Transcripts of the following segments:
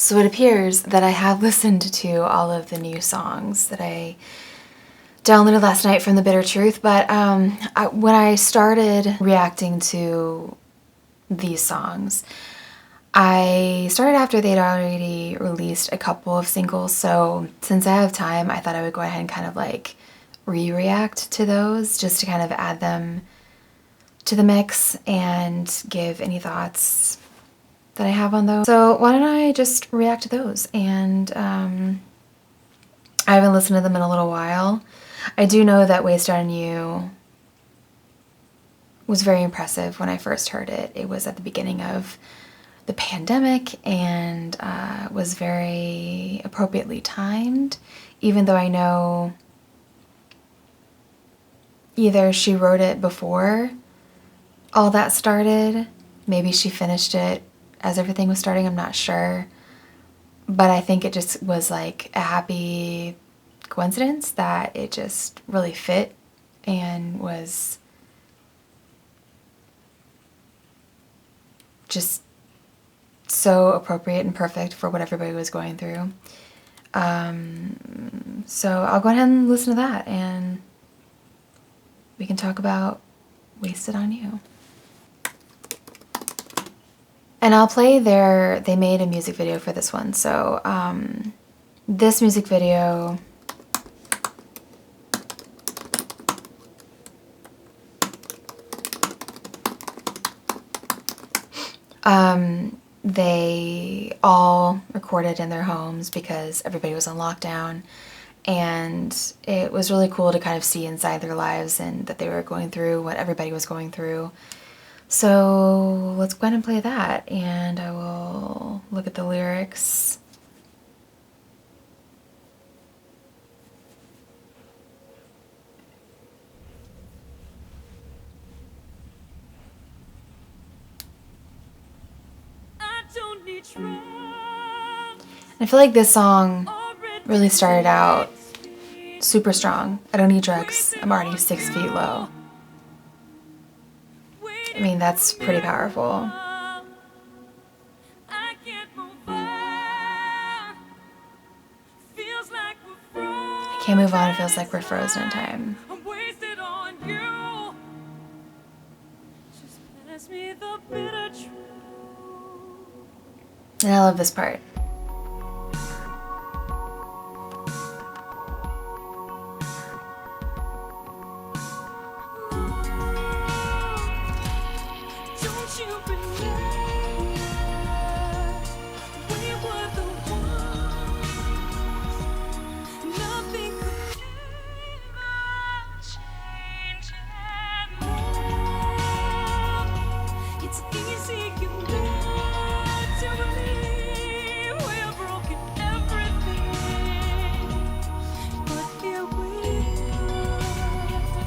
So it appears that I have listened to all of the new songs that I downloaded last night from The Bitter Truth, but when I started reacting to these songs, I started after they'd already released a couple of singles, so since I have time, I thought I would go ahead and kind of like re-react to those just to kind of add them to the mix and give any thoughts that I have on those. So why don't I just react to those? And I haven't listened to them in a little while. I do know that Wasted on You was very impressive when I first heard it. It was at the beginning of the pandemic and was very appropriately timed, even though I know either she wrote it before all that started, maybe she finished it as everything was starting, I'm not sure. But I think it just was like a happy coincidence that it just really fit and was just so appropriate and perfect for what everybody was going through. So I'll go ahead and listen to that and we can talk about Wasted on You. And I'll play they made a music video for this one. So this music video they all recorded in their homes because everybody was on lockdown, and it was really cool to kind of see inside their lives and that they were going through what everybody was going through. So let's go ahead and play that, and I will look at the lyrics. I feel like this song really started out super strong. I don't need drugs. I'm already 6 feet low. I mean, that's pretty powerful. I can't move on. It feels like we're frozen in time. And I love this part.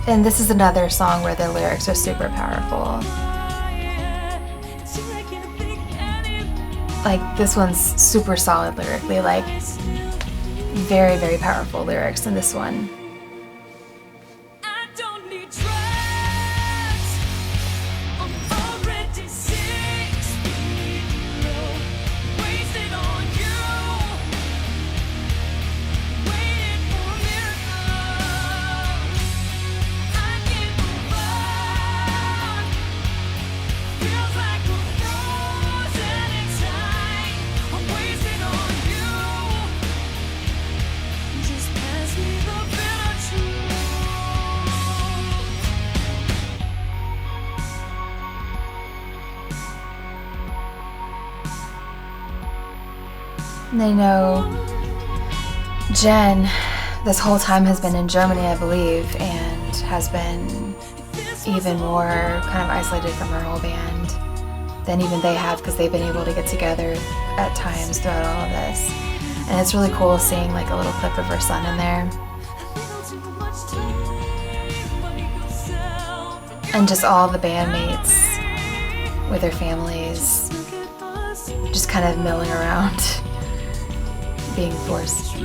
And this is another song where the lyrics are super powerful. Like, this one's super solid lyrically, like very, very powerful lyrics in this one. And I know Jen this whole time has been in Germany, I believe, and has been even more kind of isolated from her whole band than even they have, because they've been able to get together at times throughout all of this. And it's really cool seeing like a little clip of her son in there. And just all the bandmates with their families just kind of milling around, being forced.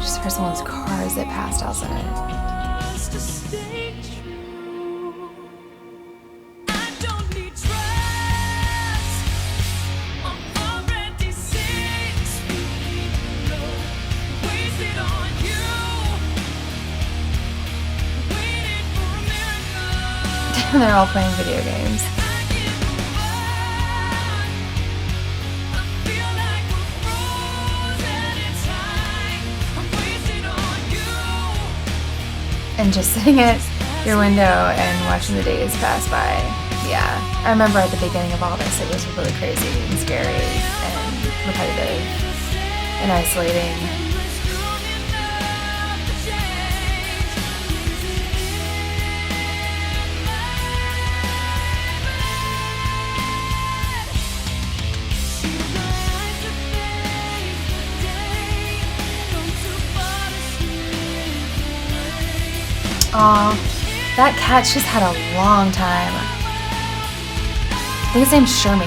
Just heard someone's car as it passed outside. and they're all playing video games. And just sitting at your window and watching the days pass by. Yeah, I remember at the beginning of all this, it was really crazy and scary and repetitive and isolating. Aw, that cat's just had a long time. I think his name's Shermie.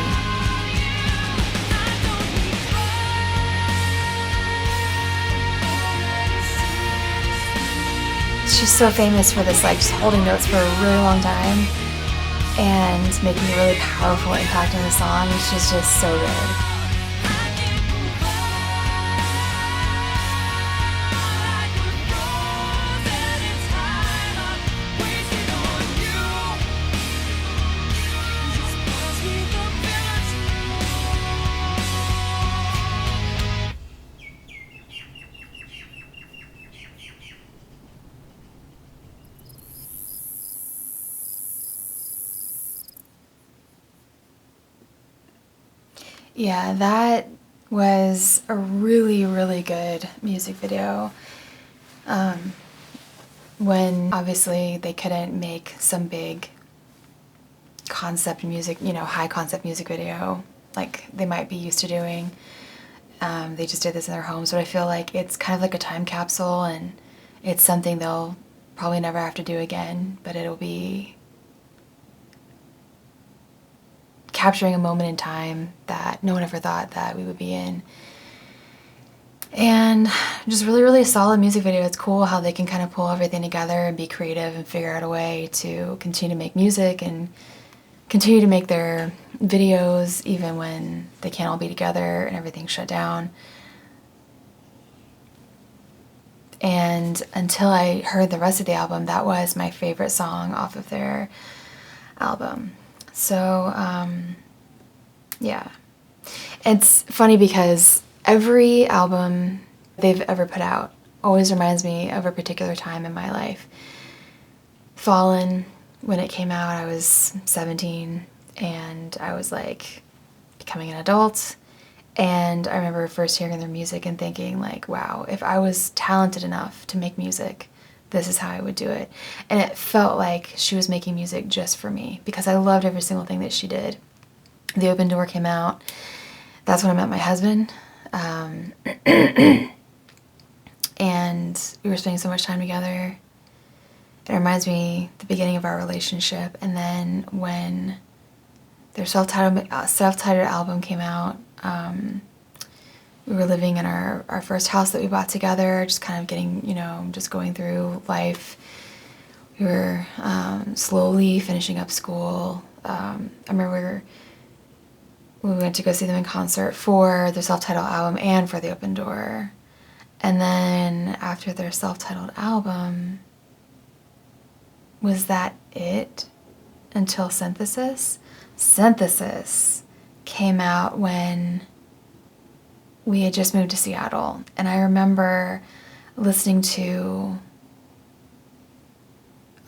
She's so famous for this, like, just holding notes for a really long time and making a really powerful impact on the song. She's just so good. Yeah, that was a really, really good music video. When obviously they couldn't make some big concept music, high concept music video like they might be used to doing. They just did this in their homes, but I feel like it's kind of like a time capsule, and it's something they'll probably never have to do again, but it'll be capturing a moment in time that no one ever thought that we would be in. And just really, really solid music video. It's cool how they can kind of pull everything together and be creative and figure out a way to continue to make music and continue to make their videos even when they can't all be together and everything's shut down. And until I heard the rest of the album, that was my favorite song off of their album. So, yeah. It's funny because every album they've ever put out always reminds me of a particular time in my life. Fallen, when it came out, I was 17, and I was like becoming an adult. And I remember first hearing their music and thinking like, wow, if I was talented enough to make music, this is how I would do it. And it felt like she was making music just for me because I loved every single thing that she did. The Open Door came out. That's when I met my husband. And we were spending so much time together. It reminds me the beginning of our relationship. And then when their self-titled album came out, we were living in our first house that we bought together, just kind of getting, just going through life. We were slowly finishing up school. I remember we went to go see them in concert for their self-titled album and for the Open Door. And then after their self-titled album, was that it until Synthesis? Synthesis came out when we had just moved to Seattle. And I remember listening to,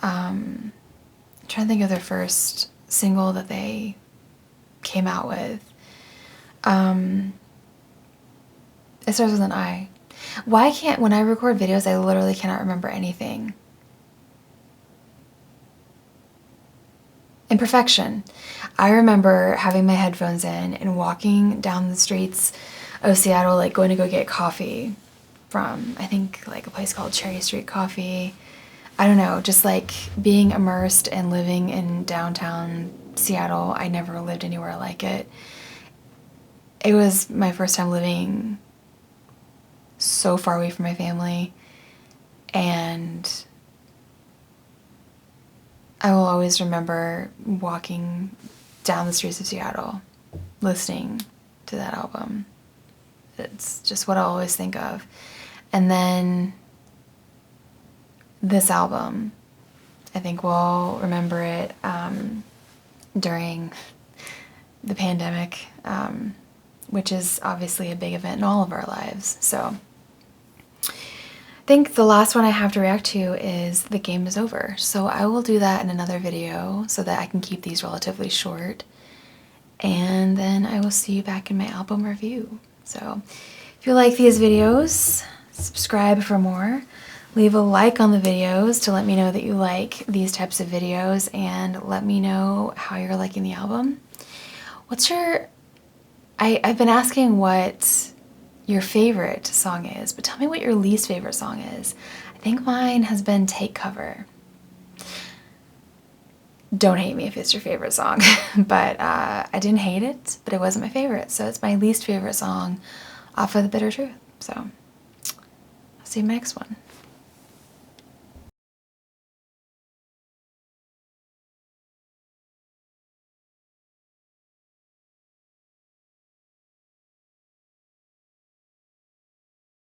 I'm trying to think of their first single that they came out with. It starts with an I. When I record videos, I literally cannot remember anything. Imperfection. I remember having my headphones in and walking down the streets of Seattle, like going to go get coffee from, I think, like a place called Cherry Street Coffee. I don't know, just like being immersed and living in downtown Seattle. I never lived anywhere like it. It was my first time living so far away from my family, and I will always remember walking down the streets of Seattle listening to that album. It's just what I always think of. And then this album, I think we'll remember it during the pandemic, which is obviously a big event in all of our lives. So I think the last one I have to react to is The Game Is Over. So I will do that in another video so that I can keep these relatively short. And then I will see you back in my album review. So if you like these videos, subscribe for more. Leave a like on the videos to let me know that you like these types of videos, and let me know how you're liking the album. I've been asking what your favorite song is, but tell me what your least favorite song is. I think mine has been Take Cover. Don't hate me if it's your favorite song, but I didn't hate it, but it wasn't my favorite, so it's my least favorite song off of The Bitter Truth. So I'll see you in my next one.